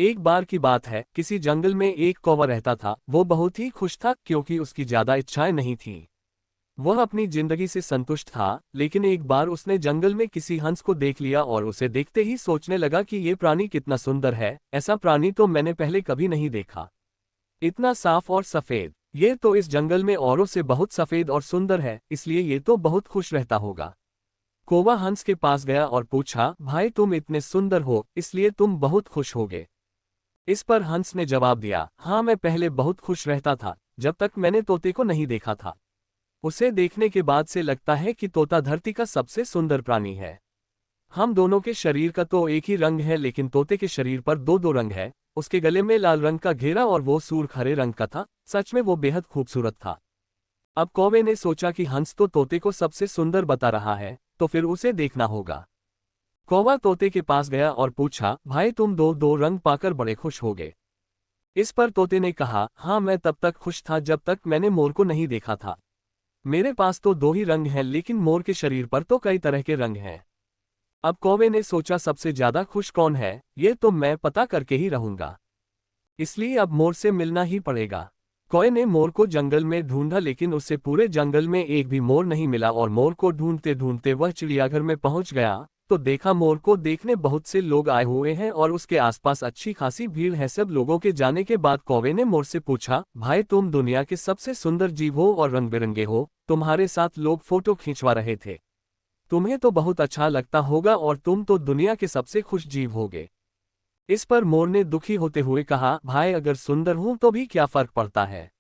एक बार की बात है, किसी जंगल में एक कौवा रहता था। वो बहुत ही खुश था क्योंकि उसकी ज्यादा इच्छाएं नहीं थीं। वह अपनी जिंदगी से संतुष्ट था, लेकिन एक बार उसने जंगल में किसी हंस को देख लिया और उसे देखते ही सोचने लगा कि ये प्राणी कितना सुंदर है। ऐसा प्राणी तो मैंने पहले कभी नहीं देखा। इतना साफ और सफेद। ये तो इस जंगल में औरों से बहुत सफेद और सुंदर है, इसलिए ये तो बहुत खुश रहता होगा। कौवा हंस के पास गया और पूछा, भाई तुम इतने सुंदर हो, इसलिए तुम बहुत खुश होगे। इस पर हंस ने जवाब दिया, हाँ मैं पहले बहुत खुश रहता था, जब तक मैंने तोते को नहीं देखा था। उसे देखने के बाद से लगता है कि तोता धरती का सबसे सुंदर प्राणी है। हम दोनों के शरीर का तो एक ही रंग है, लेकिन तोते के शरीर पर दो दो रंग है। उसके गले में लाल रंग का घेरा और वो सूर्ख हरे रंग का था। सच में वो बेहद खूबसूरत था। अब कौवे ने सोचा कि हंस तो तोते को सबसे सुंदर बता रहा है, तो फिर उसे देखना होगा। कौवा तोते के पास गया और पूछा, भाई तुम दो दो रंग पाकर बड़े खुश होगे। इस पर तोते ने कहा, हाँ मैं तब तक खुश था जब तक मैंने मोर को नहीं देखा था। मेरे पास तो दो ही रंग हैं, लेकिन मोर के शरीर पर तो कई तरह के रंग हैं। अब कौवे ने सोचा, सबसे ज्यादा खुश कौन है, ये तो मैं पता करके ही रहूंगा। इसलिए अब मोर से मिलना ही पड़ेगा। कौवे ने मोर को जंगल में ढूंढा, लेकिन उसे पूरे जंगल में एक भी मोर नहीं मिला और मोर को ढूंढते ढूंढते वह चिड़ियाघर में पहुंच गया। तो देखा, मोर को देखने बहुत से लोग आए हुए हैं और उसके आसपास अच्छी खासी भीड़ है। सब लोगों के जाने के बाद कौवे ने मोर से पूछा, भाई तुम दुनिया के सबसे सुंदर जीव हो और रंग बिरंगे हो, तुम्हारे साथ लोग फोटो खींचवा रहे थे। तुम्हें तो बहुत अच्छा लगता होगा और तुम तो दुनिया के सबसे खुश जीव होगे। इस पर मोर ने दुखी होते हुए कहा, भाई अगर सुंदर हूं तो भी क्या फर्क पड़ता है।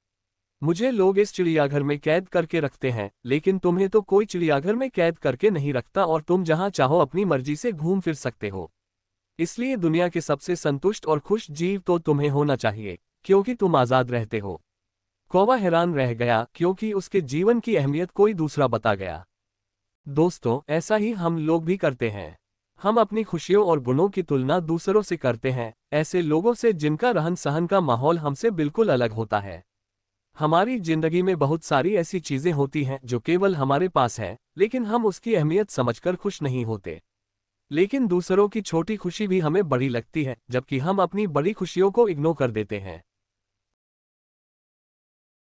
मुझे लोग इस चिड़ियाघर में कैद करके रखते हैं, लेकिन तुम्हें तो कोई चिड़ियाघर में कैद करके नहीं रखता और तुम जहां चाहो अपनी मर्जी से घूम फिर सकते हो। इसलिए दुनिया के सबसे संतुष्ट और खुश जीव तो तुम्हें होना चाहिए, क्योंकि तुम आजाद रहते हो। कौवा हैरान रह गया, क्योंकि उसके जीवन की अहमियत कोई दूसरा बता गया। दोस्तों, ऐसा ही हम लोग भी करते हैं। हम अपनी खुशियों और गुणों की तुलना दूसरों से करते हैं, ऐसे लोगों से जिनका रहन सहन का माहौल हमसे बिल्कुल अलग होता है। हमारी जिंदगी में बहुत सारी ऐसी चीजें होती हैं जो केवल हमारे पास है, लेकिन हम उसकी अहमियत समझकर खुश नहीं होते। लेकिन दूसरों की छोटी खुशी भी हमें बड़ी लगती है, जबकि हम अपनी बड़ी खुशियों को इग्नोर कर देते हैं।